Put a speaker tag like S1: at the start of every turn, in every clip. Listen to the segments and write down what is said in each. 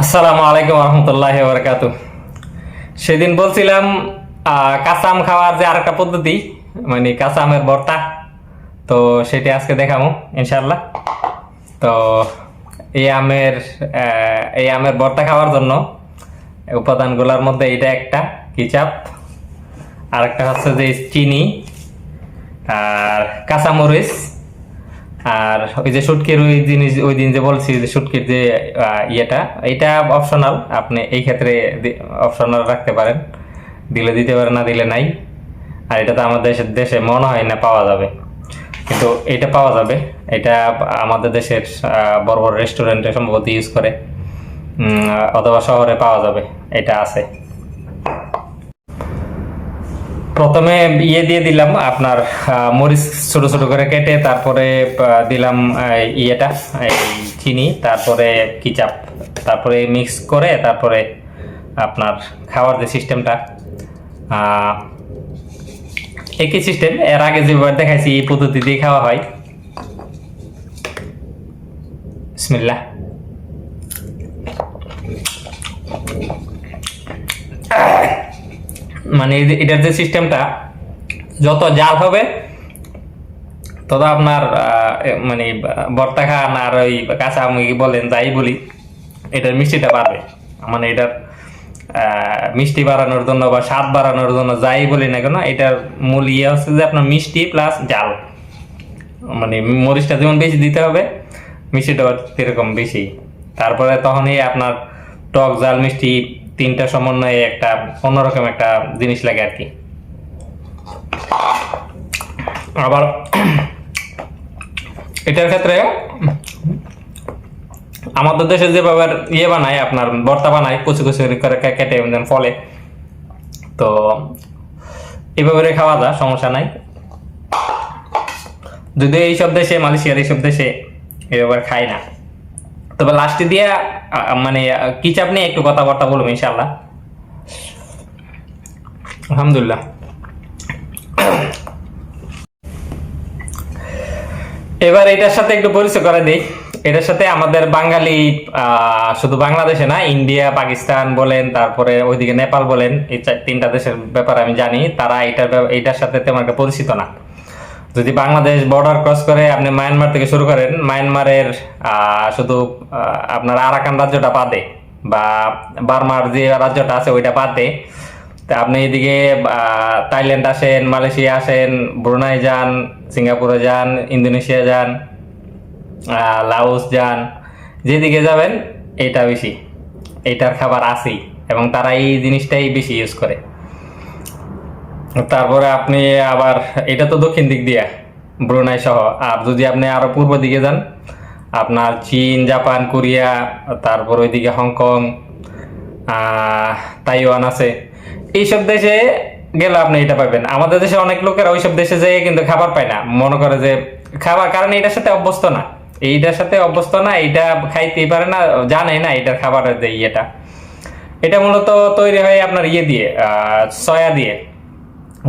S1: আসসালামু আলাইকুম রহমতুল্লাহি ওয়া বারাকাতুহু। সেদিন বলছিলাম কাঁচা আম খাওয়ার যে আরেকটা পদ্ধতি, মানে কাঁচা আমের ভর্তা। তো সেটা আজকে দেখাবো ইনশাআল্লাহ। তো এই আমের ভর্তা খাওয়ার জন্য উপাদানগুলোর মধ্যে এটা একটা কিচাপ, আরেকটা হচ্ছে যে চিনি, আর কাঁচামরিচ, আর ওই যে শুটকির ওই জিনিস, ওই দিন যে বলছি যে শুটকির যে ইয়েটা, এটা অপশনাল, আপনি এই ক্ষেত্রে অপশনাল রাখতে পারেন, দিলে দিতে পারেন, না দিলে নাই। আর এটা তো আমাদের দেশে মনে হয় না পাওয়া যাবে, কিন্তু এটা পাওয়া যাবে। এটা আমাদের দেশের বড় বড় রেস্টুরেন্টে সম্ভবত ইউজ করে, অথবা শহরে পাওয়া যাবে, এটা আছে। প্রথমে ইয়ে দিয়ে দিলাম আপনার মরিচ ছোট ছোট করে কেটে, তারপরে দিলাম ইয়েটা, এই চিনি, তারপরে কিচাপ, তারপরে মিক্স করে, তারপরে আপনার খাওয়ার যে সিস্টেমটা একই সিস্টেম, এর আগে যেভাবে দেখাইছি এই পদ্ধতি দিয়ে খাওয়া হয়। বিসমিল্লাহ। মানে এটার যে সিস্টেমটা, যত জাল হবে তত আপনার মানে ভর্তা খান আর ওই কাঁচা আম বলেন যাই বলি, এটার মিষ্টিটা বাড়বে। মানে এটার মিষ্টি বাড়ানোর জন্য বা স্বাদ বাড়ানোর জন্য যাই বলি না কেন, এটার মূল ইয়ে হচ্ছে যে আপনার মিষ্টি প্লাস জাল। মানে মরিচটা যেমন বেশি দিতে হবে, মিষ্টিটা সেরকম বেশি। তারপরে তখনই আপনার টক জাল মিষ্টি তিনটা সমন্বয়ে একটা অন্যরকম একটা জিনিস লাগে আর কি। আবার এটার ক্ষেত্রে আমাদের দেশে যেভাবে ইয়ে বানায়, আপনার ভর্তা বানায় কুচি কুচি করে কেটে ফলে, তো এভাবে খাওয়া যায়, সমস্যা নাই। যদিও এইসব দেশে, মালয়েশিয়ার এইসব দেশে এভাবে খায় না। তবে লাস্টে দিয়ে মানে কিচাপ নিয়ে একটু কথাবার্তা বলবো ইনশাল্লাহ। আলহামদুলিল্লাহ। এবার এটার সাথে একটু পরিচয় করে দিই। এটার সাথে আমাদের বাঙালি, শুধু বাংলাদেশে না, ইন্ডিয়া, পাকিস্তান বলেন, তারপরে ওইদিকে নেপাল বলেন, এই তিনটা দেশের ব্যাপারে আমি জানি, তারা এটার সাথে তেমন একটা পরিচিত না। যদি বাংলাদেশ বর্ডার ক্রস করে আপনি মায়ানমার থেকে শুরু করেন, মায়ানমারের শুধু আপনার আরাকান রাজ্যটা বাদে, বা বার্মার যে রাজ্যটা আছে ওইটা বাদে, তা আপনি এদিকে থাইল্যান্ড আসেন, মালয়েশিয়া আসেন, ব্রুনাই যান, সিঙ্গাপুরে যান, ইন্দোনেশিয়া যান, লাওস যান, যেদিকে যাবেন এটা বেশি, এইটার খাবার আছেই, এবং তারা এই জিনিসটাই বেশি ইউজ করে। তারপরে আপনি আবার, এটা তো দক্ষিণ দিক দিয়ে ব্রুনাই সহ, আর যদি আপনি আরো পূর্ব দিকে যান, আপনার চীন, জাপান, কোরিয়া, তারপর ওইদিকে হংকং, তাইওয়ান আছে, এইসব দেশে গেলে আপনি এটা পাবেন। আমাদের দেশে অনেক লোকেরা ওইসব দেশে যেয়ে কিন্তু খাবার পায় না, মনে করে যে খাবার, কারণ এটার সাথে অভ্যস্ত না, এইটার সাথে অভ্যস্ত না, এইটা খাইতেই পারে না, জানে না এটার খাবারের যে ইয়েটা। এটা মূলত তৈরি হয় আপনার ইয়ে দিয়ে, সয়া দিয়ে।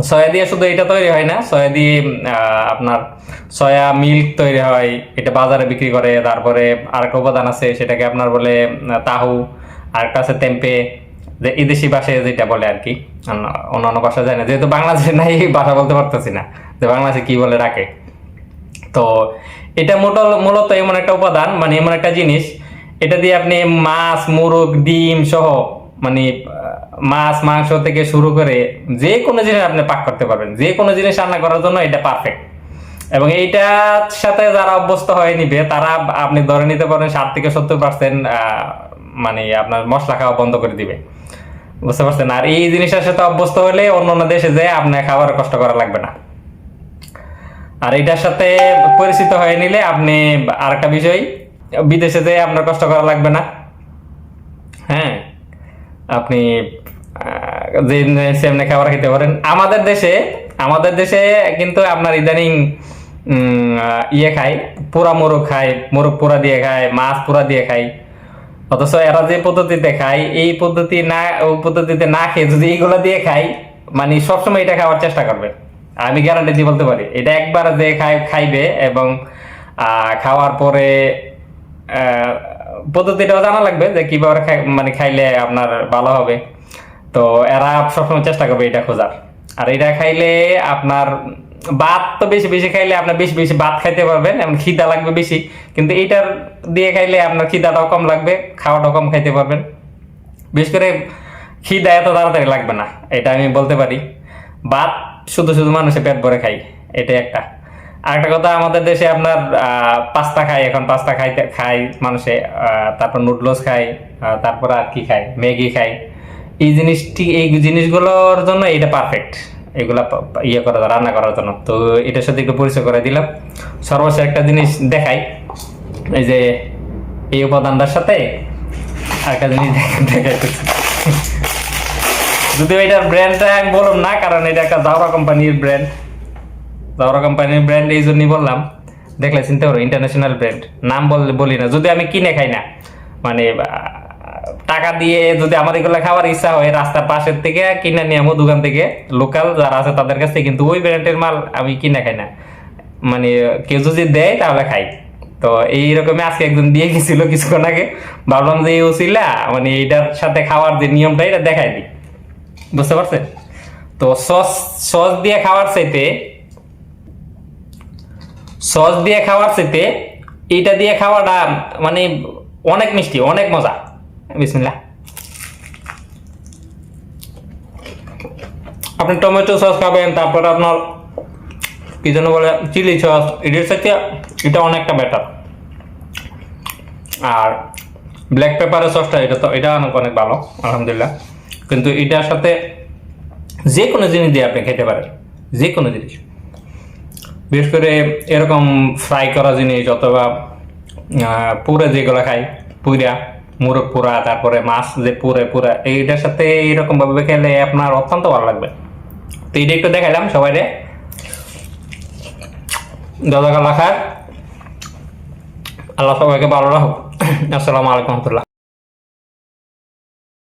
S1: সয়া দিয়ে শুধু এটা তৈরি হয় না, সয়া দিয়ে আপনার সয়া মিল্ক তৈরি হয়, এটা বাজারে বিক্রি করে। তারপরে আরেকটা উপাদান আছে, সেটাকে আপনার বলে তাহু, আরেকটা আছে তেম্পে, যে এদেশি ভাষায় যেটা বলে আর কি, অন্যান্য ভাষা যায় না, যেহেতু বাংলাদেশে নাই ভাষা বলতে পারতেছি না যে বাংলাদেশে কি বলে ডাকে। তো এটা মূলত এমন একটা উপাদান, মানে এমন একটা জিনিস, এটা দিয়ে আপনি মাছ, মুরগ, ডিম সহ, মানে মাছ, মাংস থেকে শুরু করে যে কোনো জিনিস আপনি পাক করতে পারবেন, যে কোনো জিনিস রান্না করার জন্য এটা পারফেক্ট। এবং এইটার সাথে যারা অভ্যস্ত হয়ে নিবে, তারা আপনি ধরে নিতে পারেন 60 থেকে 70% মানে আপনার মশলা খাওয়া বন্ধ করে দিবে, বুঝতে পারছেন। আর এই জিনিসটার সাথে অভ্যস্ত হলে অন্য দেশে যেয়ে আপনার খাবার কষ্ট করা লাগবে না। আর এটার সাথে পরিচিত হয়ে নিলে আপনি, আরেকটা বিষয়, বিদেশে যেয়ে আপনার কষ্ট করা লাগবে না। হ্যাঁ, আপনি যে সেমনে খাবার খেতে পারেন। আমাদের দেশে কিন্তু আপনার ইদানিং ইয়ে খায়, পোড়া মোরগ খায়, মোরগ পোড়া দিয়ে খায়, মাছ পোড়া দিয়ে খায়। অথচ এরা যে পদ্ধতিতে খায়, এই পদ্ধতি না, ওই পদ্ধতিতে না খেয়ে যদি এইগুলা দিয়ে খায়, মানে সবসময় এটা খাওয়ার চেষ্টা করবে। আমি গ্যারান্টি দিয়ে বলতে পারি, এটা একবার যে খাইবে, এবং খাওয়ার পরে পদ্ধতিটাও জানা লাগবে যে কিভাবে মানে খাইলে আপনার ভালো হবে। তো এরা সবসময় চেষ্টা করবে এটা খোঁজার। আর এটা খাইলে আপনার ভাত তো বেশি বেশি খাইলে আপনার বেশি বেশি ভাত খাইতে পারবেন, এমন খিদা লাগবে বেশি। কিন্তু এইটার দিয়ে খাইলে আপনার খিদাটাও কম লাগবে, খাওয়াটাও কম খাইতে পারবেন। বিশেষ করে খিদা এত তাড়াতাড়ি লাগবে না, এটা আমি বলতে পারি। ভাত শুধু শুধু মানুষে পেট ভরে খাই, এটাই একটা। আরেকটা কথা, আমাদের দেশে আপনার পাস্তা খায়, এখন পাস্তা খায় মানুষে, তারপর নুডলস খায়, তারপর আর কি খায়, ম্যাগি খায়। এই জিনিসগুলোর জন্য এটা পারফেক্ট, এগুলা ইয়ে করার রান্না করার জন্য। তো এটার সাথে একটু পরিচয় করে দিলাম। সর্বশেষ একটা জিনিস দেখাই, এই যে এই উপাদানটার সাথে আরেকটা জিনিস দেখাইতেছি। যদিও এটার ব্র্যান্ডটা আমি বললাম না, কারণ এটা একটা জাওরা কোম্পানির ব্র্যান্ড, এই জন্যই বললাম। দেখলে চিনতে পারো, ইন্টারন্যাশনাল ব্র্যান্ড, নাম বলি না। যদি আমি কিনে খাই না, মানে টাকা দিয়ে যদি আমার এগুলো খাওয়ার ইচ্ছা হয়, রাস্তার পাশের থেকে কিনে নিয়ে আমো, দোকান থেকে লোকাল যারা আছে তাদের কাছ থেকে, কিন্তু ওই ব্র্যান্ডের মাল আমি কিনে খাই না। মানে কেউ যদি দেয় তাহলে খাই। তো এইরকমই আজকে একজন দিয়ে গেছিল কিছুক্ষণ আগে, ভাবলাম যে ওসিলা মানে এইটার সাথে খাওয়ার যে নিয়মটা এটা দেখাই দিই, বুঝতে পারছেন? তো সস দিয়ে খাওয়ার চাইতে এইটা দিয়ে খাওয়াটা মানে অনেক মিষ্টি, অনেক মজা। বিসমিল্লাহ। আপনি টমেটো সস খাবেন, তারপর আপনার কি যেন বলে চিলি সস, এটার সাথে এটা অনেকটা বেটার। আর ব্ল্যাক পেপারের সসটা এটা অনেক ভালো, আলহামদুলিল্লাহ। কিন্তু এটার সাথে যে কোনো জিনিস দিয়ে আপনি খেতে পারেন, যে কোনো জিনিস। বিশেষ করে এরকম ফ্রাই করা জিনিস, অথবা পুরে যেগুলো খাই, মুরগ পুরা, তারপরে মাছ যে পুরা এইটার সাথে এইরকম ভাবে খেলে আপনার অত্যন্ত ভালো লাগবে। তো এটা একটু দেখাইলাম সবাই রে। জাযাকাল্লাহ খায়ের। আল্লাহ সবাইকে ভালো রাখুক। আসসালামু আলাইকুম রহমতুল্লাহ।